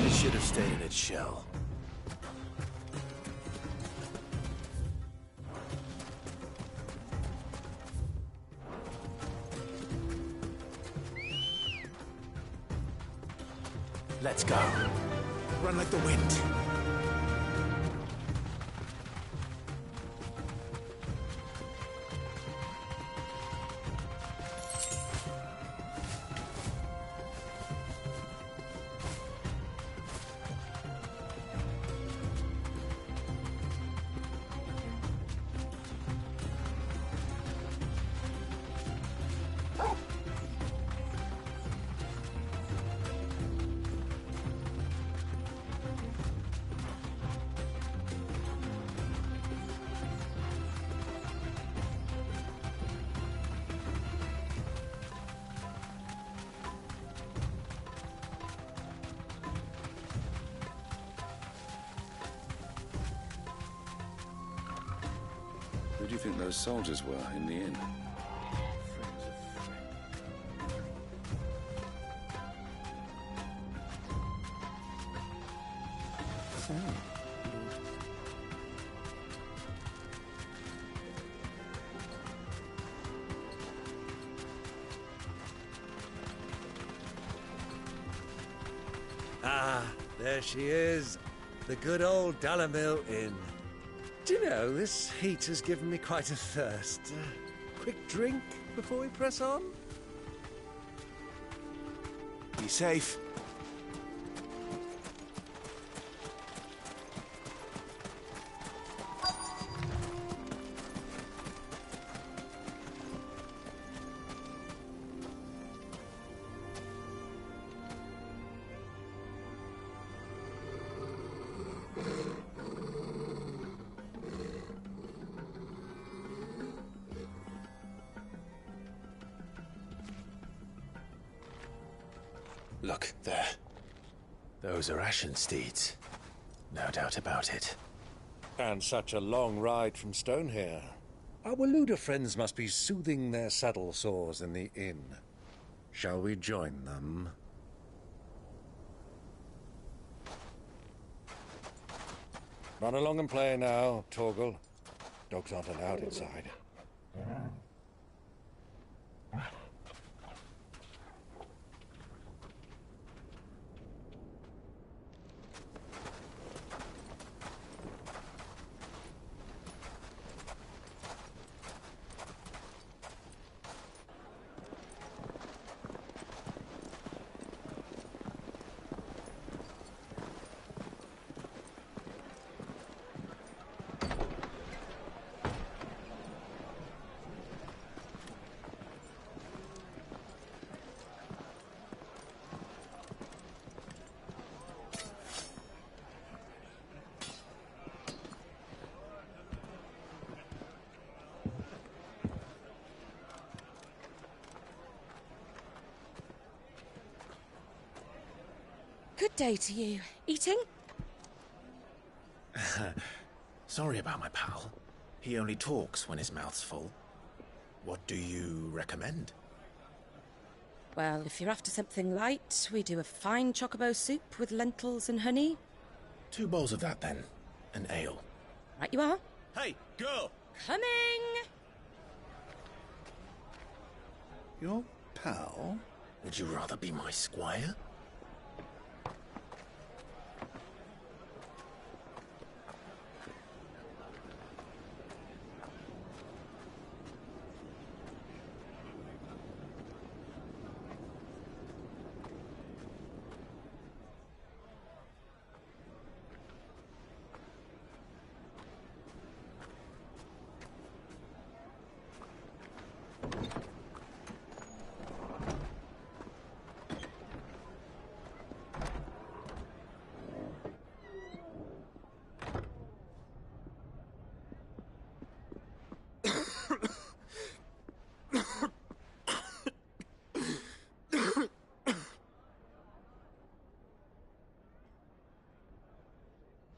It should have stayed in its shell. Let's go. Run like the wind. Who do you think those soldiers were in the inn? Ah, there she is. The good old Dalamil Inn. Do you know, this heat has given me quite a thirst. Quick drink before we press on? Be safe. Look, there. Those are Ashen steeds. No doubt about it. And such a long ride from Stonehair. Our Waluda friends must be soothing their saddle sores in the inn. Shall we join them? Run along and play now, Torgal. Dogs aren't allowed inside. day to you. Eating? Sorry about my pal. He only talks when his mouth's full. What do you recommend? Well, if you're after something light, we do a fine chocobo soup with lentils and honey. 2 bowls of that, then. An ale. Right you are. Hey, girl! Coming! Your pal? Would you rather be my squire?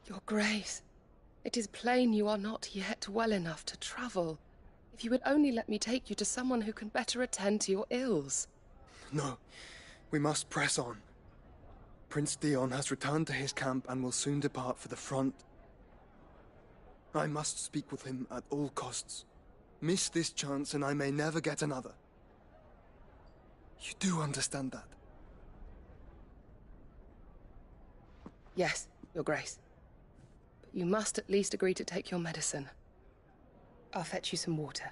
Your Grace, it is plain you are not yet well enough to travel. If you would only let me take you to someone who can better attend to your ills. No, we must press on. Prince Dion has returned to his camp and will soon depart for the front. I must speak with him at all costs. Miss this chance and I may never get another. You do understand that? Yes, Your Grace. But you must at least agree to take your medicine. I'll fetch you some water.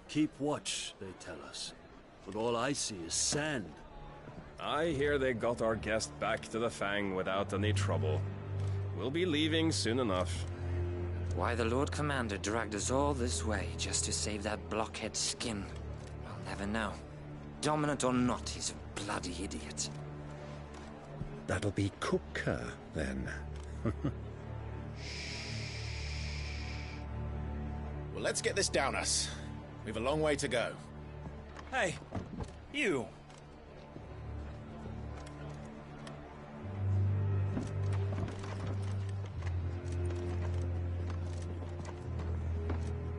Keep watch, they tell us. But all I see is sand. I hear they got our guest back to the Fang without any trouble. We'll be leaving soon enough. Why the Lord Commander dragged us all this way just to save that blockhead skin, I'll never know. Dominant or not, he's a bloody idiot. That'll be Cooker, then. Well, let's get this down us. We've a long way to go. Hey, you.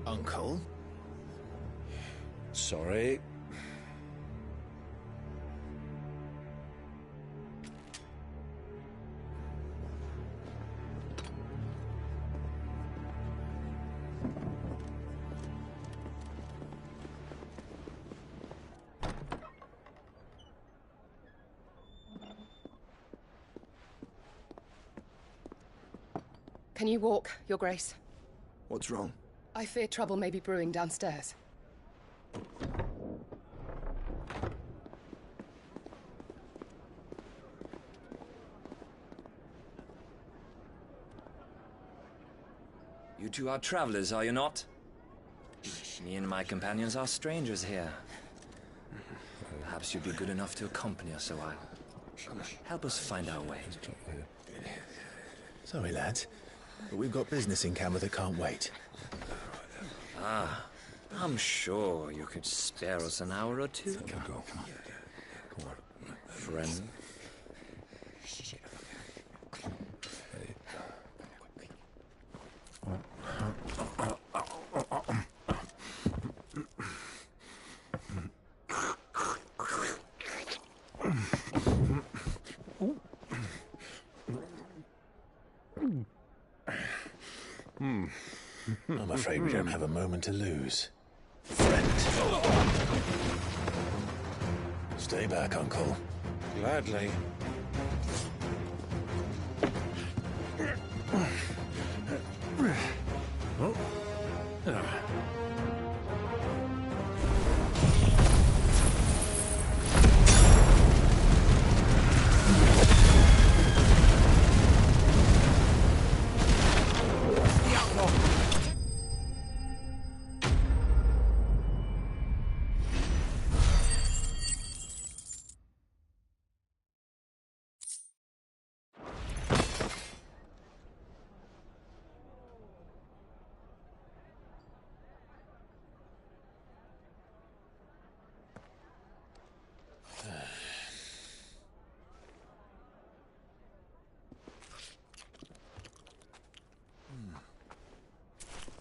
Uncle? Sorry. Can you walk, Your Grace? What's wrong? I fear trouble may be brewing downstairs. You two are travelers, are you not? Me and my companions are strangers here. Perhaps you'd be good enough to accompany us a while. Help us find our way. Sorry, lads, but we've got business in camera that can't wait. Ah, I'm sure you could spare us an hour or two. Go. Friend. I'm afraid we don't have a moment to lose. Friend. Stay back, Uncle. Gladly. Oh.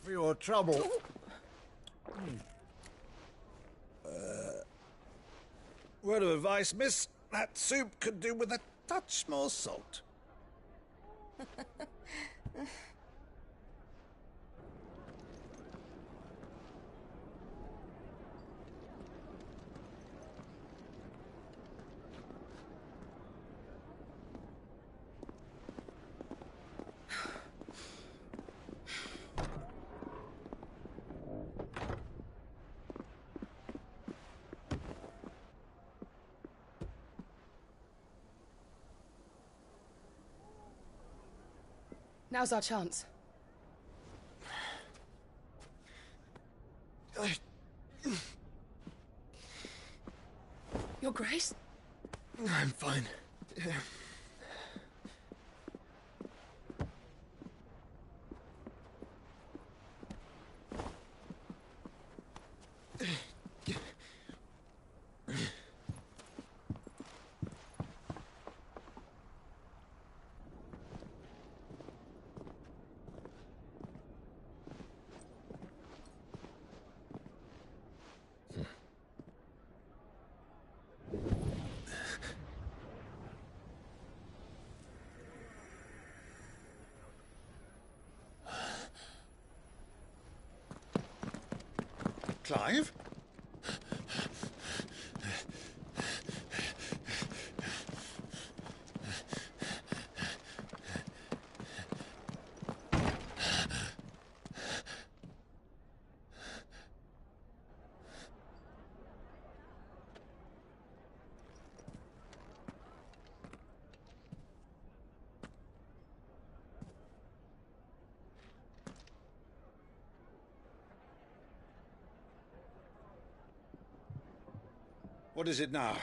For your trouble. Word of advice, miss. That soup could do with a touch more salt. Now's our chance. Your Grace? I'm fine. Clive? What is it now?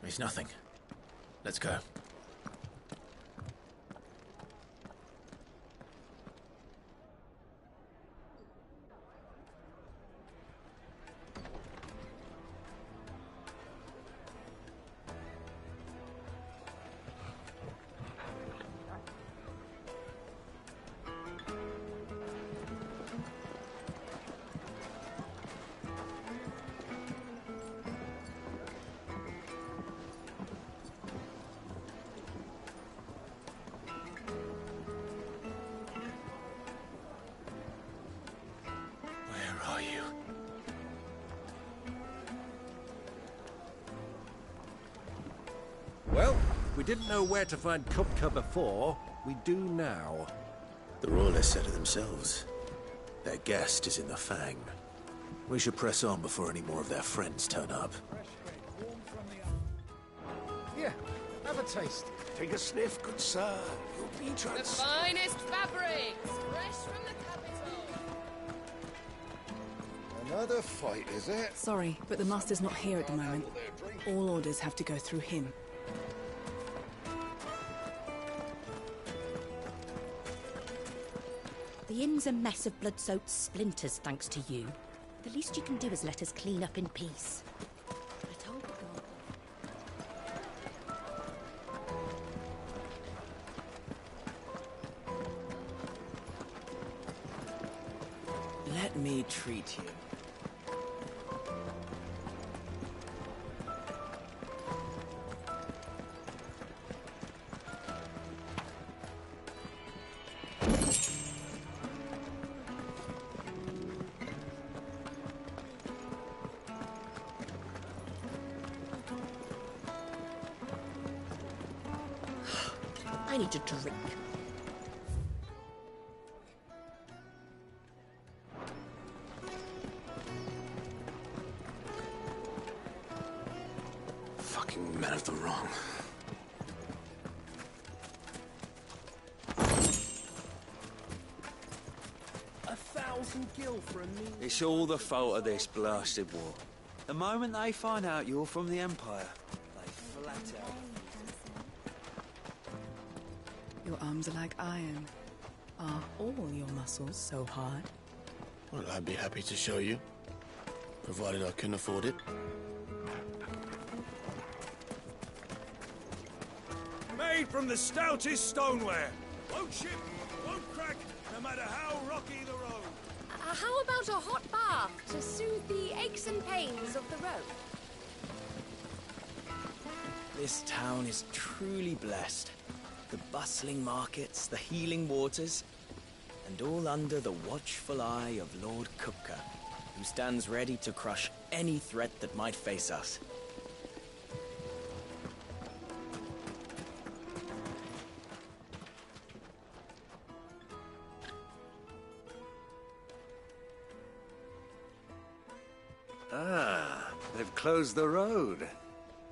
It's nothing. Let's go. Well, we didn't know where to find Kupka before. We do now. The Royalists said it themselves. Their guest is in the Fang. We should press on before any more of their friends turn up. Here, have a taste. Take a sniff, good sir. You'll be The finest fabrics, fresh from the capital. Another fight, is it? Sorry, but the Master's not here at the moment. All orders have to go through him. The inn's a mess of blood-soaked splinters, thanks to you. The least you can do is let us clean up in peace. I told the god. Let me treat you. I need a drink. Fucking men of the wrong. $1,000 for a meal. It's all the fault of this blasted war. The moment they find out you're from the Empire, they flat out. Your arms are like iron. Are all your muscles so hard? Well, I'd be happy to show you, provided I can afford it. Made from the stoutest stoneware. Won't chip, won't crack, no matter how rocky the road. How about a hot bath to soothe the aches and pains of the road? This town is truly blessed. The bustling markets, the healing waters, and all under the watchful eye of Lord Kupka, who stands ready to crush any threat that might face us. Ah, they've closed the road.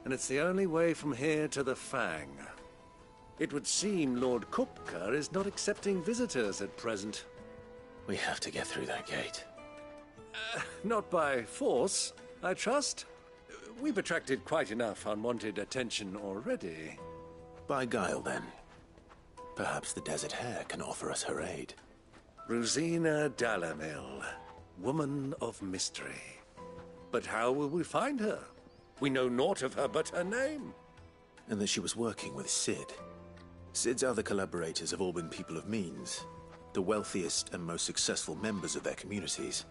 And it's the only way from here to the Fang. It would seem Lord Kupka is not accepting visitors at present. We have to get through that gate. Not by force, I trust. We've attracted quite enough unwanted attention already. By guile, then. Perhaps the Desert Hare can offer us her aid. Rosina Dalamil, woman of mystery. But how will we find her? We know naught of her but her name. And that she was working with Cid. Cid's other collaborators have all been people of means, the wealthiest and most successful members of their communities.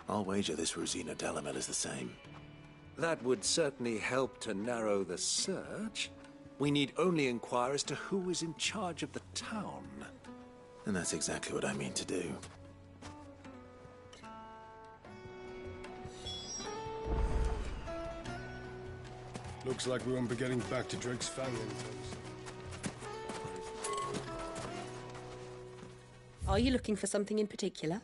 I'll wager this Rosina Dalamil is the same. That would certainly help to narrow the search. We need only inquire as to who is in charge of the town. And that's exactly what I mean to do. Looks like we won't be getting back to Drake's Fang anytime soon. Are you looking for something in particular?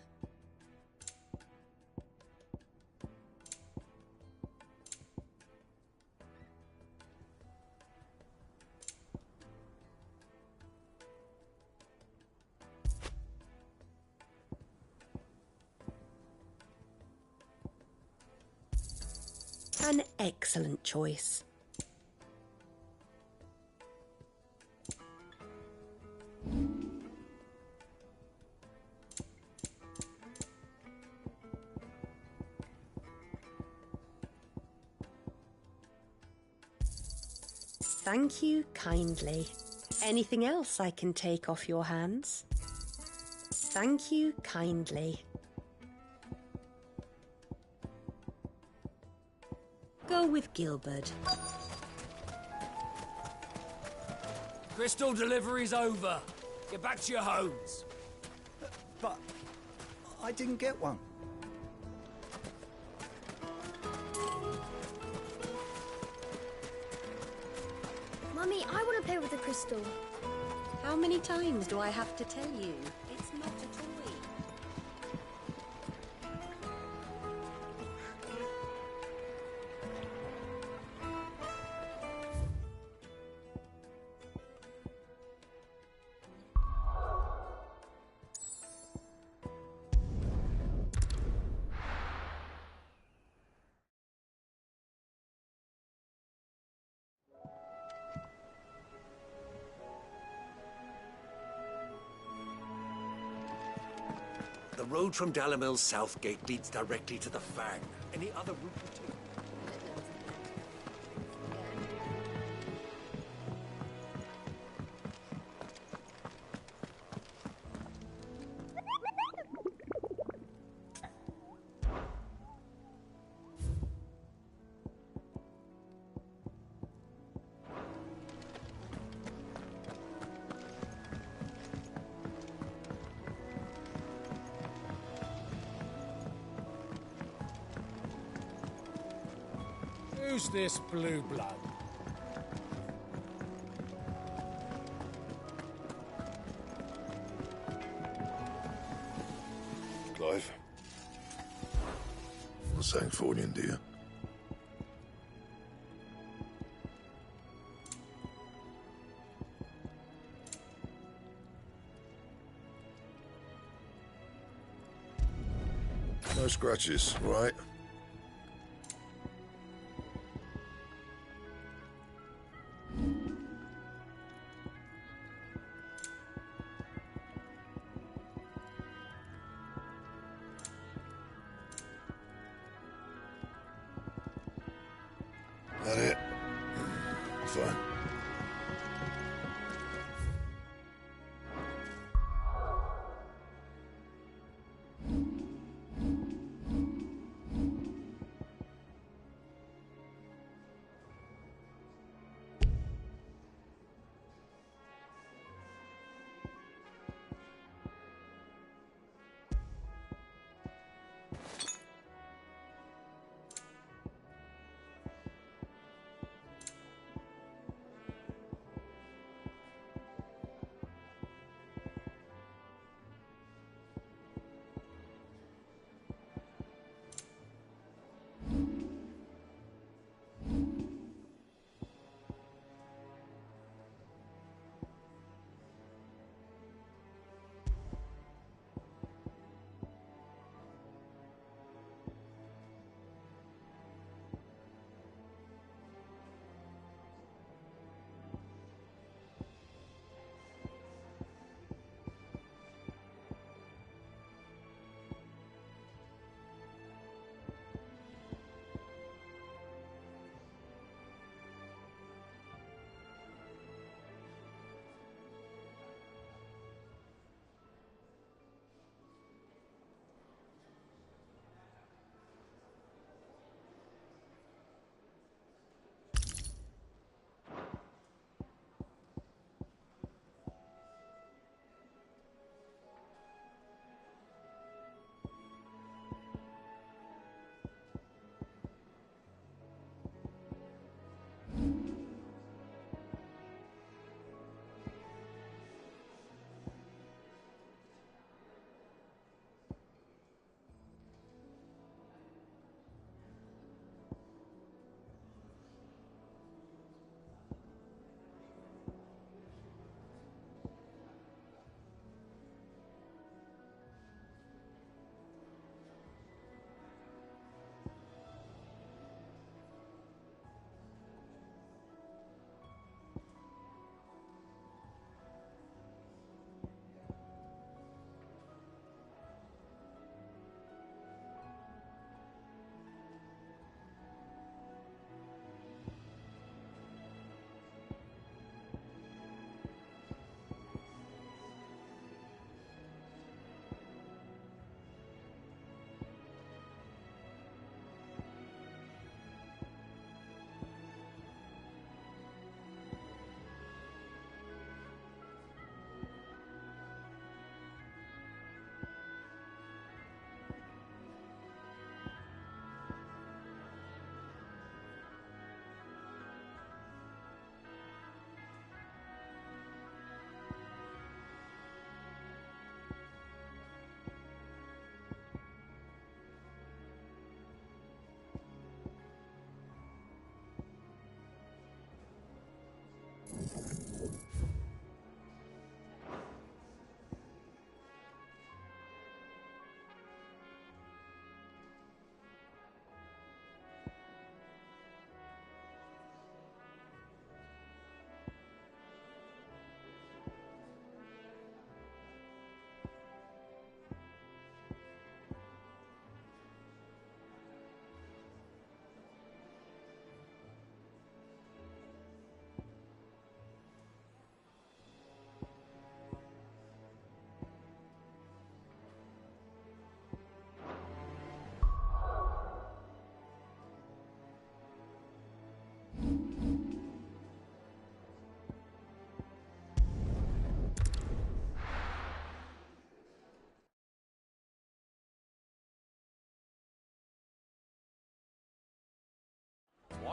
An excellent choice. Thank you kindly. Anything else I can take off your hands? Thank you kindly. Go with Gilbert. Crystal delivery's over. Get back to your homes. But I didn't get one. Mummy, I want to play with the crystal. How many times do I have to tell you? It's not a toy. The road from Dalamil's south gate leads directly to the Fang. Any other route we take? Who's this blue blood? Sangfordian, do you? No scratches, right? That it? Fine.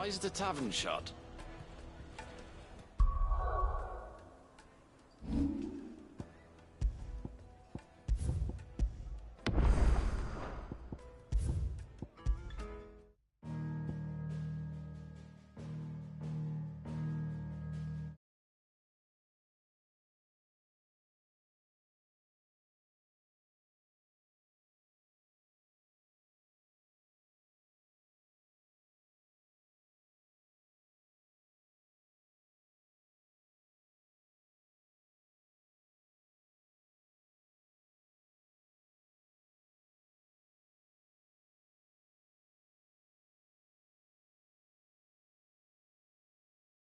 Why is the tavern shut?